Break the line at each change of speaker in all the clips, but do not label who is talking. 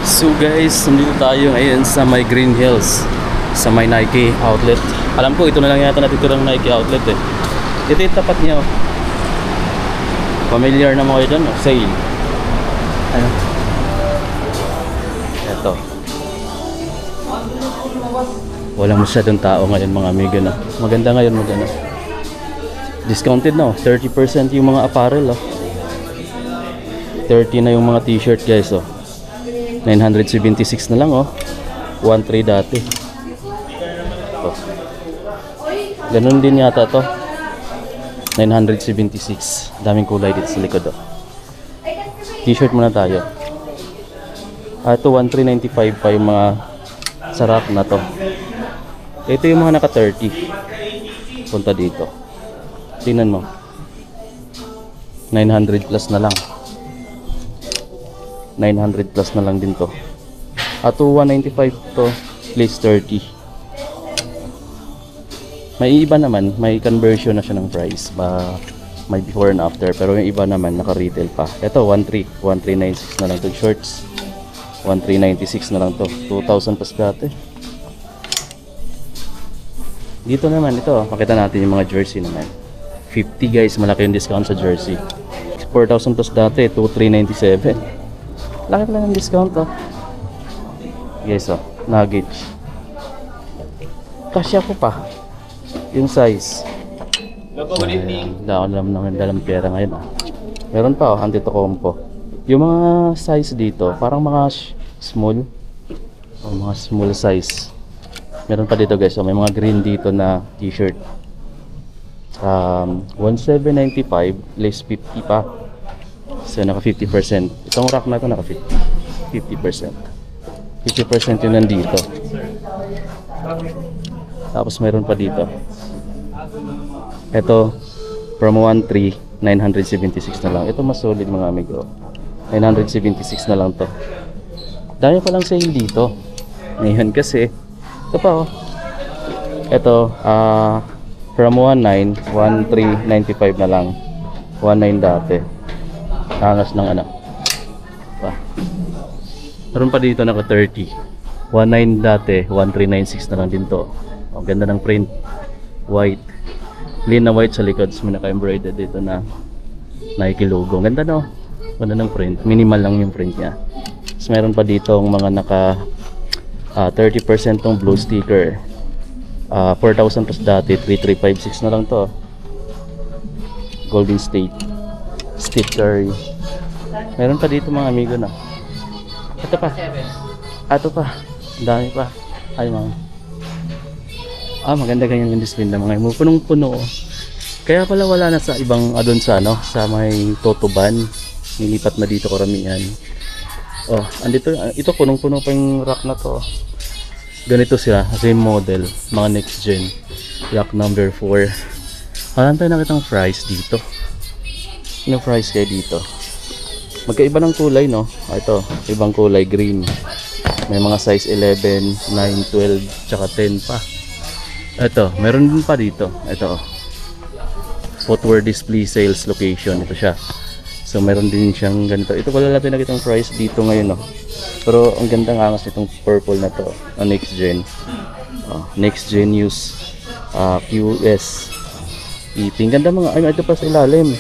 So guys, nandito tayo ngayon sa may Green Hills, sa may Nike outlet. Alam ko ito na lang yata natitirang Nike outlet eh. Ito yung tapat niya. Familiar na mo kayo dyan, sale. Ano? Ito. Wala masyadong tao ngayon mga amigo na. Maganda ngayon maganda. Discounted na 30% yung mga apparel 30 na yung mga t-shirt guys 976 na lang 1.3 dati. Ganun din yata to. 976. Daming kulay dito sa likod T-shirt muna tayo. Ito 1395 pa yung mga sarap na to. Ito yung mga naka 30. Punta dito. Tingnan mo. 900 plus na lang. 900 plus na lang din to. Ato 195 to, place 30. May iba naman, may conversion na siya ng price. May before and after, pero yung iba naman naka-retail pa. Ito 1396 na lang to shorts. 1396 na lang to. 2,000 plus dati. Dito naman ito, makita natin yung mga jersey naman. 50 guys, malaki yung discount sa jersey. 4,000 plus dati, 2,397. Laki lang ang discount guys luggage. Kasya ko pa yung size. Good evening. Dalang pera ngayon Meron pa andito compo. Yung mga size dito, parang mga small. Mga small size. Meron pa dito guys, may mga green dito na t-shirt. 1795, less 50 pa. So naka 50%. Itong rack na ito naka 50%. 50% yun nandito. Tapos meron pa dito. Ito from 13, 976 na lang. Ito mas solid mga amigo. 976 na lang to. Dami pa lang sale dito. Ngayon kasi ito pa Ito from 19, 1395 na lang. 19 dati. Angas ng pa. Meron pa dito naka 30. 19 dati, 1396 na lang din to. Ganda ng print. White. Clean na white sa likod. May naka-embroidered dito na Nike logo. Ganda Ganda ng print. Minimal lang yung print niya. Tapos meron pa dito mga naka 30% tong blue sticker. 4,000 plus dati, 3,356 na lang to. Golden State sticker. Meron pa dito mga amigo na. Ito pa. Ito pa. Dami pa. Ay mga. Maganda ganyan yung display ng mga imo. Punong-puno. Kaya pala wala na sa ibang doon sa sa may Totoban. Nilipat na dito karamihan. Andito ito punong-puno pa yung rack na to. Ganito sila, same model, mga next gen. Rack number 4. Alam tayo nakitang price dito. Ano price kayo dito? Magkaiba ng kulay ito, ibang kulay, green. May mga size 11, 9, 12, tsaka 10 pa. Ito, meron din pa dito. Ito footwear display sales location. Ito siya. So meron din siyang ganito. Ito pala natin nakitang price dito ngayon Pero ang gandang angas nitong purple na to, next gen. Next gen use QS. Iping ganda mga ito pa sa ilalim.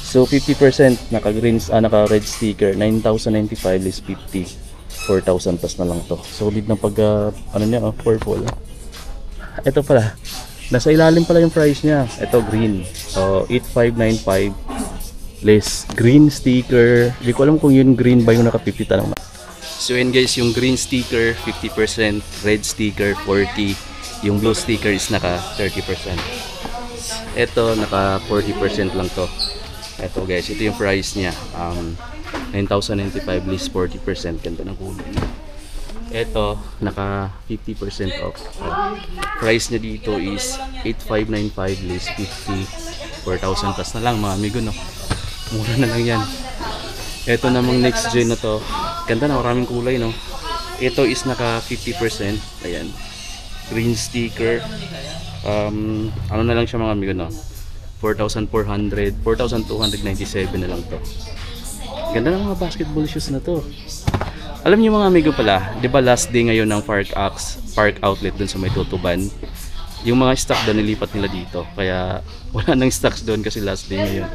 So 50% naka green naka red sticker, 9,095 less 50. 4,000 plus na lang to. Solid ng pag purple. Ito pala. Nasa ilalim pala yung price niya. Ito green. So 8,595 less green sticker. Hindi ko alam kung yun green ba yung naka 50 tanong. So yun guys, yung green sticker 50%, red sticker 40, yung blue sticker is naka 30%. Ito naka 40% lang to. Ito guys, ito yung price niya. 9,095 less 40%. Ganda ng kulay. Ito naka 50% off. Price niya dito is 8,595 less 50, 4,000 plus na lang mga amigo Mura na lang yan. Ito namang next gen na to. Ganda na, maraming kulay Ito is naka 50%. Ayan. Green sticker. Ano na lang siya mga amigo 4,400, 4,297 na lang to. Ganda ng mga basketball shoes na to. Alam niyo mga amigo pala, 'di ba last day ngayon ng Park Outlet dun sa may Tutuban? Yung mga stock doon nilipat nila dito. Kaya wala nang stocks doon kasi last day ngayon.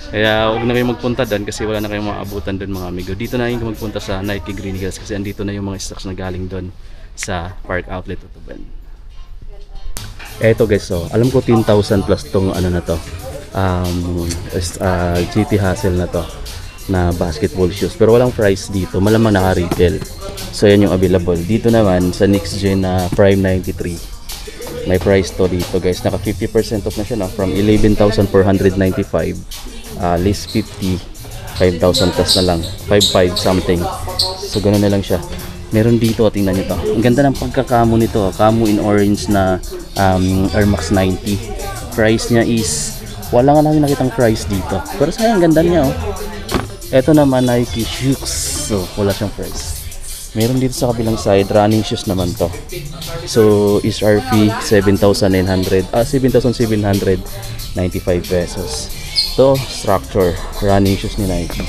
Kaya huwag na kayong magpunta doon kasi wala na kayong maabutan doon mga amigo. Dito na kayo magpunta sa Nike Green Hills kasi andito na yung mga stocks na galing doon sa Park Outlet Tutuban. Eto guys, so alam ko 10,000 plus tong ano na to. GT Hassel na to na basketball shoes, pero walang price dito, malamang naka-retail. So yan yung available. Dito naman sa Next Gen na Prime 93, may price to dito guys, naka 50% off na siya, no? From 11,495, list 50, 5,000 plus na lang, 5,500 something. So ganoon na lang siya. Meron dito, tingnan nyo to, ang ganda ng pagkakamo nito, camo in orange na Air Max 90. Price niya is, wala nga namin nakitang price dito, pero sayang, ganda niya oh. Ito naman Nike shoes, so wala siyang price. Meron dito sa kabilang side, running shoes naman to. So SRP 7,795 pesos. To structure running shoes ni Nike.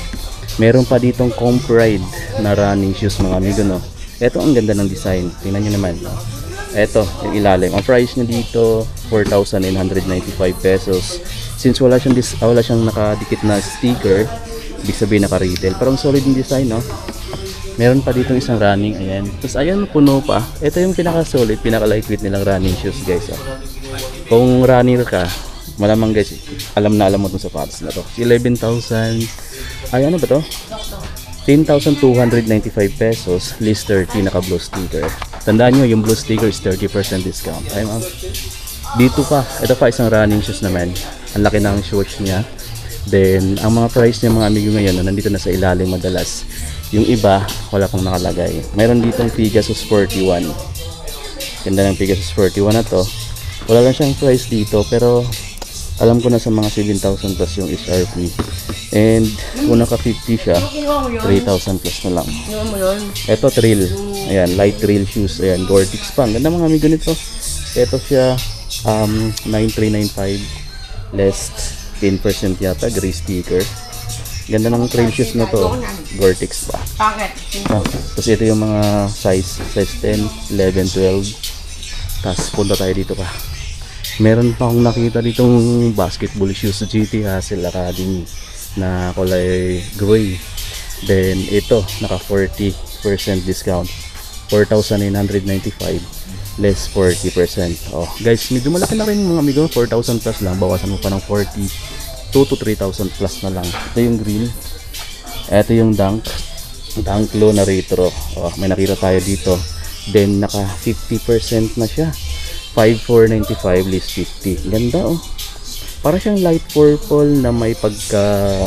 Meron pa ditong Compride na running shoes mga amigo, no. Ito ang ganda ng design, tingnan niyo naman. Ito yung ilalim, ang price niya dito 4,995 pesos. Since wala siyang nakadikit na sticker, ibig sabihin naka-retail. Parang solid yung design, no? Meron pa dito isang running, ayan. Tapos ayan, puno pa. Ito yung pinaka-solid, pinaka-lightweight nilang running shoes, guys. Oh. Kung runner ka, malamang guys, alam mo itong sapatos na to. 11,000, ay ano ba to? 10,295 pesos, list 30, naka-blue sticker. Tandaan nyo, yung blue sticker is 30% discount. Ay ma'am. Dito pa, ito pa isang running shoes naman. Ang laki ng shorts niya. Then, ang mga price niya mga amigo ngayon, nandito na sa ilalim madalas. Yung iba, wala pang nakalagay. Mayroon ditong Pegasus 41. Ganda ng Pegasus 41 na to. Wala lang siyang price dito, pero alam ko na sa mga 7,000 plus yung SRP. And kung naka 50 siya, 3,000 plus na lang. Ito trail. Ayan, light trail shoes. Ayan, Gore-Tex pa. Ganda mga amigo nito. Ito siya, 9,395. Less 10% yata, gray sticker. Ganda ng trail shoes na to. Gore-Tex pa. Tapos ito yung mga size 10, 11, 12. Tapos punta tayo dito pa. Meron pa akong nakita ditong basketball shoes sa GT Hassel Academy na kulay gray. Then ito, naka 40% discount. 4,995 less 40%. Oh, guys, medyo malaki na rin mga amigo, 4,000 plus lang, bawasan mo pa ng 40, 2 to 3,000 plus na lang. Ito yung green. Ito yung Dunk Low na retro. Oh, may nakita tayo dito. Then naka 50% na siya. 5,495 less 50. Ganda oh. Para siyang light purple na may pagka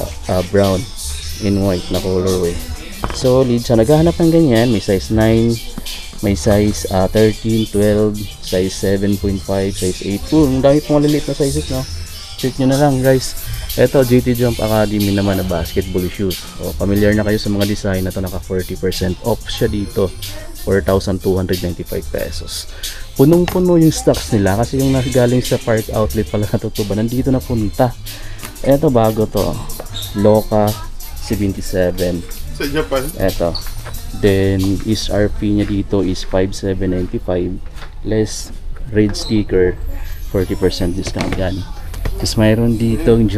brown in white na colorway. Solid siya. Naghahanap ng ganyan, may size 9, may size 13, 12, size 7.5, size 8. Ang dami pong maliliit na sizes, no? Check nyo na lang guys. Ito, GT Jump Academy naman na basketball shoes. O, familiar na kayo sa mga design na to, naka 40% off siya dito. 4,295 pesos. Punong-puno yung stocks nila kasi yung galing sa Park Outlet pala na Tutuban, nandito na punta. Ito bago to, Loka 77
sa Japan.
Ito. Then SRP niya dito is 5,795 less red sticker, 40% discount yan. Tapos mayroon dito yung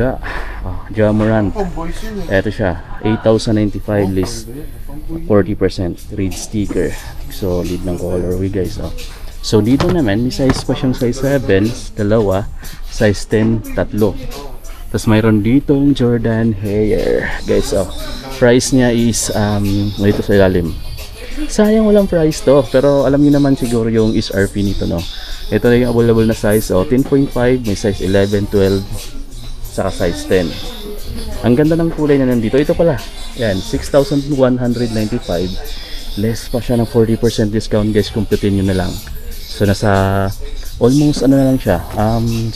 Jamorant. Ito siya, 8,095 less 40% red sticker. Solid ng colorway guys. So dito naman may size pa siyang size 7, dalawa, size 10, tatlo. Tapos mayroon dito yung Jordan Hair guys. Price niya is dito sa ilalim. Sayang walang price to, pero alam niyo naman siguro yung SRP nito, no. Ito na yung available na size, 10.5, may size 11, 12, saka size 10. Ang ganda ng kulay na nandito. Ito pala, yan, 6,195, less pa siya ng 40% discount guys, kumputin nyo na lang. So nasa almost ano na lang siya,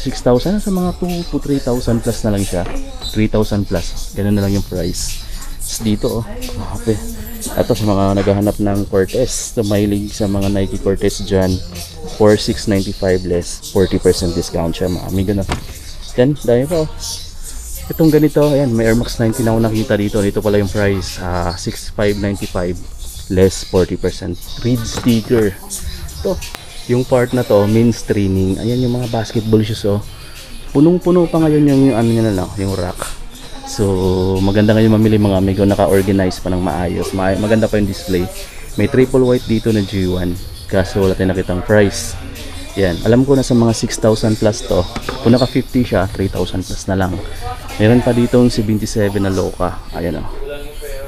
6,000, sa mga 2 to 3,000 plus na lang siya, 3,000 plus, ganun na lang yung price. Dito okay. Ito sa mga naghahanap ng Cortez, tumahilig sa mga Nike Cortez dyan, 4,695 less 40% discount siya mga amigo na. Then dahil po itong ganito, ayan, may Air Max 90 na ako nakita dito. Dito pala yung price, 6,595 less 40%. Reed sticker. To, yung part na to, means training. Ayan yung mga basketball shoes, oh. Punong-puno pa ngayon yung ano niya na lang, yung rack. So, maganda ngayon mamili mga amigo, naka-organize pa ng maayos. Maganda pa yung display. May triple white dito na G1. Kaso wala tayong nakitang price. Yan, alam ko na sa mga 6,000 plus to. Kung naka 50 siya, 3,000 plus na lang. Meron pa dito yung 77 na Loka. Ayan o.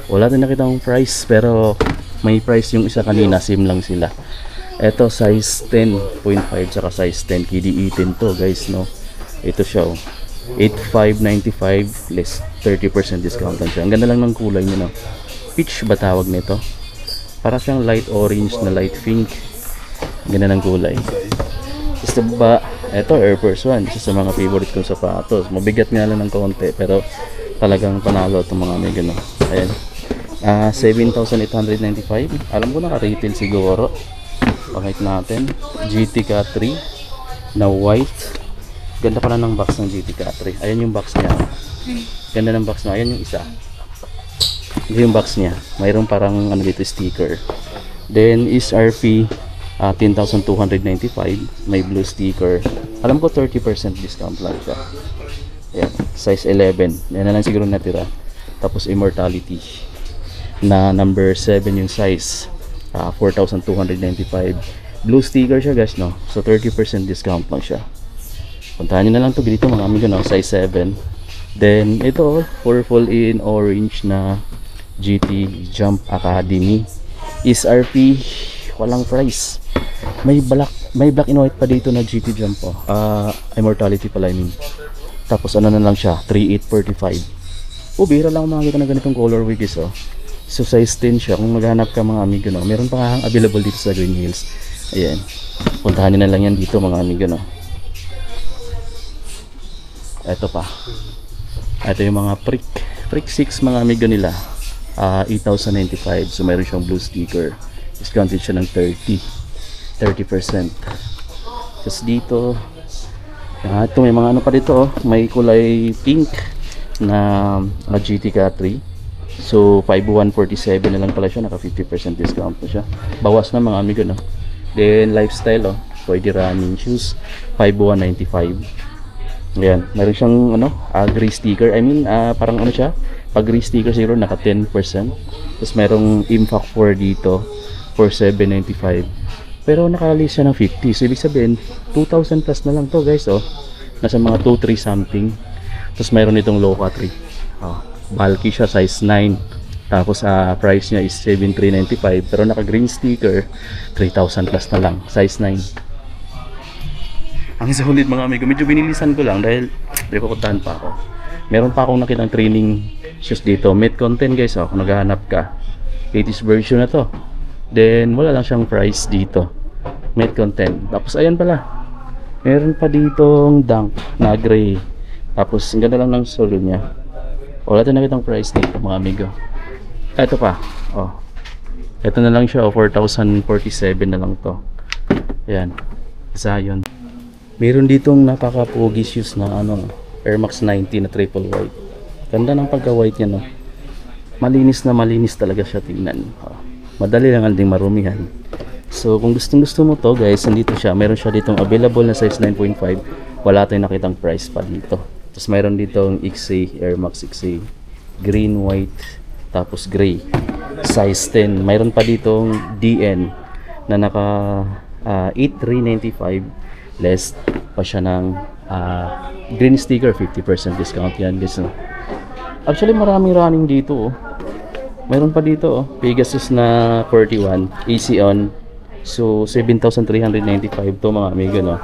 Wala tayong nakitang price, pero may price yung isa kanina, same lang sila. Ito size 10.5 saka size 10, KD18 to guys, no. Ito siya oh. 8,595 less 30% discount lang siya. Ang ganda lang ng kulay niya, no. Peach ba tawag nito? Para siyang light orange na light pink. Ganda ng kulay. Isa ba, ito Air Force 1, isa sa mga favorite kong sapatos. Mabigat nga lang ng konti, pero talagang panalo itong mga may gano. Ayan. 7,895. Alam ko naka-retail siguro. Pakit natin. GTK 3 na white. Ganda pala ng box ng GTK 3. Ayan yung box niya. Ganda ng box niya. Ayan yung isa. Ito yung box niya. Mayroon parang ano dito, sticker. Then is RP 10,295. May blue sticker. Alam ko 30% discount lang siya. Ayan. Size 11. Yan na lang siguro natira. Tapos Immortality na number 7 yung size. 4,295. Blue sticker siya guys, no? So 30% discount lang siya. Puntahan nyo na lang to dito mga amigo, no? Size 7. Then ito purple in orange na GT Jump Academy is RP walang price. May black and white pa dito na GT Jump, oh. Immortality pala, I mean. Tapos ano na lang siya, 3,845. Bira lang makikita na ganitong colorway guys, oh. So size 10 siya. Kung maghanap ka mga amigo, no, meron pa nga available dito sa Green Hills. Ayan, puntahan nyo na lang yan dito mga amigo, no. Ito pa, ito yung mga Prick 6 mga amigo nila. 8,095. So meron siyang blue sticker. Discounted siya ng 30%. Tapos dito ito may mga ano pa dito, oh. May kulay pink na GTK 3. So 5,147 na lang pala siya. Naka 50% discount pa siya. Bawas na mga amigo, no. Then lifestyle, oh. Pwede running shoes 5,195. Ayan, meron siyang ano, gray sticker. I mean, parang ano siya, pag gray sticker siguro naka 10%. Tapos merong impact 4 dito for 795. Pero nakalist siya ng 50. So ibig sabihin 2,000 plus na lang to guys, oh. Nasa mga 2,3 something. Tapos meron itong Loka 3. Oh, bulky siya, size 9. Tapos price niya is 7,395. Pero naka green sticker 3,000 plus na lang, size 9. Ang sulit mga amigo, medyo binilisan ko lang dahil pupuntahan pa ako. Meron pa akong nakitang training shoes dito. Met content guys, oh, kung naghahanap ka. Latest version na to. Then wala lang siyang price dito. Met content. Tapos ayan pala. Meron pa ditong Dunk na gray. Tapos ang ganda lang ng solo niya. Wala tayong nakitang price dito mga amigo. Ito pa. Oh. Ito na lang siya, oh, 4,047 na lang to. Ayan. Zion. Meron ditong napaka-pogi shoes na ano, Air Max 90 na triple white. Ganda ng pagka-white niya, no. Malinis na malinis talaga siya tingnan. Madali lang ang ding marumihan. So kung gusto mo to guys, nandito siya. Meron siya ditong available na size 9.5. Wala tayong nakitang price pa dito. Tapos meron ditong XA, Air Max XA. Green, white, tapos gray. Size 10. Meron pa ditong DN na naka 8,395. Less pa siya ng green sticker, 50% discount yan guys, no? Actually maraming running dito, oh. Meron pa dito, oh, Pegasus na 41 AC on. So 7,395 to mga amigo, no?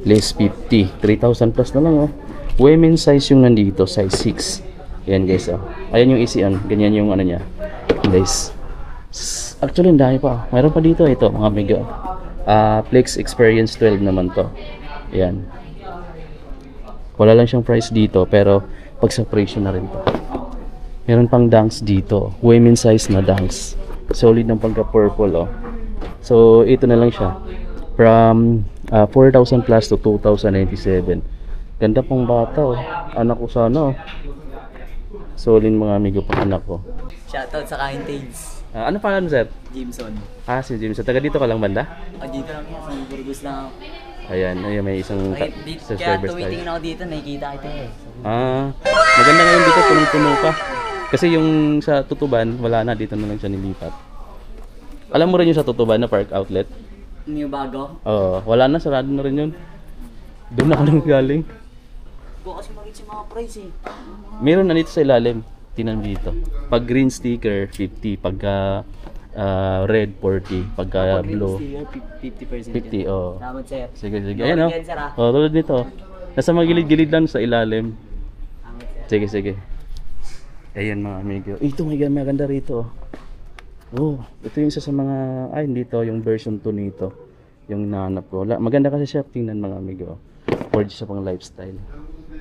Less 50, 3,000 plus na lang, oh. Women's size yung nandito, size 6. Ayan guys, oh. Ayan yung AC on, ganyan yung ano niya, less. Actually ang dami pa, meron pa dito, ito mga amigo. Flex Experience 12 naman to. Ayan. Wala lang siyang price dito, pero pag sa presyo na rin to. Meron pang Dunks dito, women's size na Dunks. Solid ng pagka purple, oh. So ito na lang siya. From 4,000 plus to 2,097. Ganda pong bata, oh. Anak ko sana, oh. Solid mga amigo pang anak ko.
Shoutout sa Kaintails.
Ano pangalan mo, sir?
Jameson.
Si James. Taga dito ka lang banda?
Dito lang yan, sa Burgos lang ako.
Ayan, may isang
Kaya tumitingin ako dito, nakikita kita eh.
Maganda ngayon dito, punong-puno pa. Kasi yung sa Tutuban, wala na, dito na lang siya nilipat. Alam mo rin yung sa Tutuban na park outlet?
New bago?
Oo, wala na, sarado na rin yun. Doon na ka lang galing.
Ko kasi makikita sa mga price eh.
Meron na dito sa ilalim, tinan dito. Pag green sticker, 50. Pagka red, 40. Pagka blue,
50%.
50. Oh.
Salamat sir.
Sige.
Tulad
Ayan,
yan, sir, ah.
tulad nito. Nasa magilid-gilid lang sa ilalim.
Salamat sir.
Sige. Ayan mga amigo. Ito may maganda rito. Ito yung isa sa mga, dito yung version 2 nito. Yung nahanap ko. Maganda kasi siya, tingnan mga amigo. 4G sa pang lifestyle.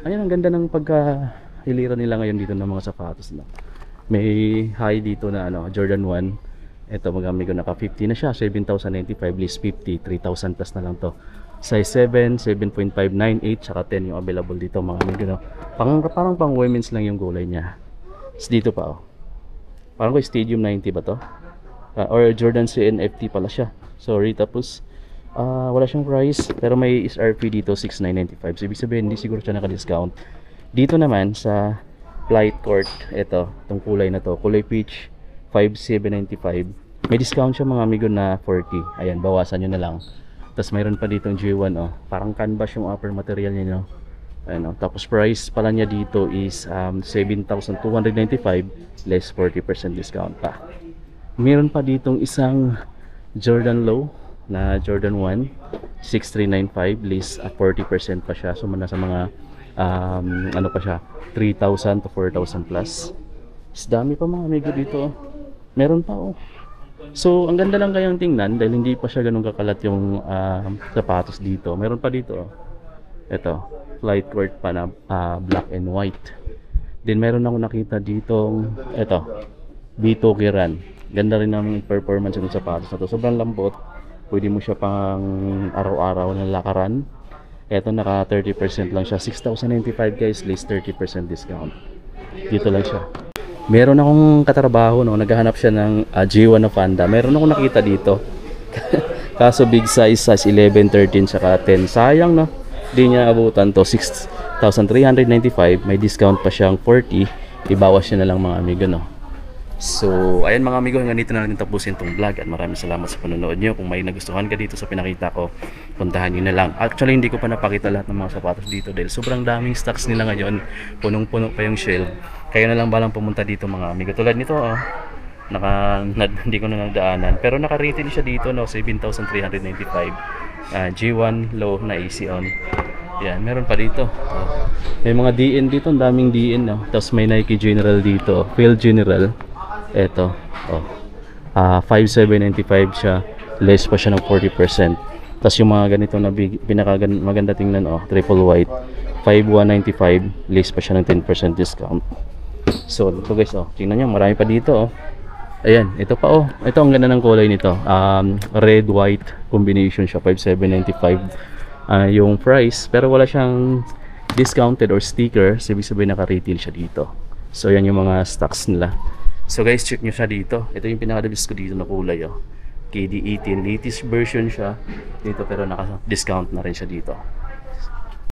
Ayan, ang ganda ng pagkahiliran nila ngayon dito ng mga sapatos na. May high dito na Jordan 1. Ito mga amigo, naka 50 na siya, 7,095 list 50, 3,000 plus na lang to. Size 7, 7.5, 9, 8, saka 10 yung available dito mga amigo. Parang pang women's lang yung gulay niya. Dito pa parang ko Stadium 90 ba to? Or Jordan CNFT pala siya. Sorry, tapos wala siyang price pero may SRP dito 6,995. So ibig sabihin hindi siguro siya naka-discount. Dito naman sa Flight Court, itong kulay na to, kulay peach, 5,795. May discount siya mga amigo na 40. Ayan, bawasan nyo na lang. Tapos mayroon pa ditong G1 parang canvas yung upper material niya Ayan, tapos price pala niya dito is 7,295 less 40% discount pa. Meron pa ditong isang Jordan Low na Jordan 1 6,395 less 40% pa siya. So nasa mga pa siya 3,000 to 4,000 plus. Dami pa mga amigo dito. Meron pa So ang ganda lang kayang tingnan dahil hindi pa siya ganun kakalat yung sapatos dito. Meron pa dito ito, Flight Court pa na black and white. Then meron ako nakita ditong B2 Kiran. Ganda rin ng performance ng sapatos na to. Sobrang lambot. Pwede mo siya pang araw-araw na lakaran. Ito naka 30% lang siya. 6,095 guys, least 30% discount. Dito lang siya. Meron akong katrabaho naghahanap siya ng G1 na Fanda. Meron akong nakita dito. Kaso big size 11, 13 saka 10. Sayang di niya abutan to. 6,395. May discount pa siyang 40. Ibawas niya na lang mga amigo So ayan mga amigo, hanggang dito na natin tapusin tong vlog. At maraming salamat sa panonood nyo. Kung may nagustuhan ka dito sa pinakita ko, puntahan nyo na lang. Actually hindi ko pa napakita lahat ng mga sapatos dito dahil sobrang daming stocks nila ngayon. Punong-puno pa yung shelf. Kayo na lang balang pumunta dito mga amigo. Tulad nito hindi ko na nagdaanan. Pero naka-retail siya dito 7,395. G1 low na AC on. Yan, meron pa dito. May mga DN dito, ang daming DN Tapos may Nike General dito, Field General. Ito, 5,795 siya. Less pa siya ng 40%. Tapos yung mga ganito na maganda tingnan triple white, 5,195. Less pa siya ng 10% discount. So ito guys, tingnan nyo, marami pa dito Ayan, ito pa ito ang ganda ng kulay nito. Red white combination siya, 5,795 yung price, pero wala siyang discounted or sticker. Ibig sabihin naka-retail siya dito. So yan yung mga stocks nila. So guys, check nyo siya dito. Ito yung pinaka-the-best ko dito na kulay KD18, latest version siya dito pero naka-discount na rin siya dito.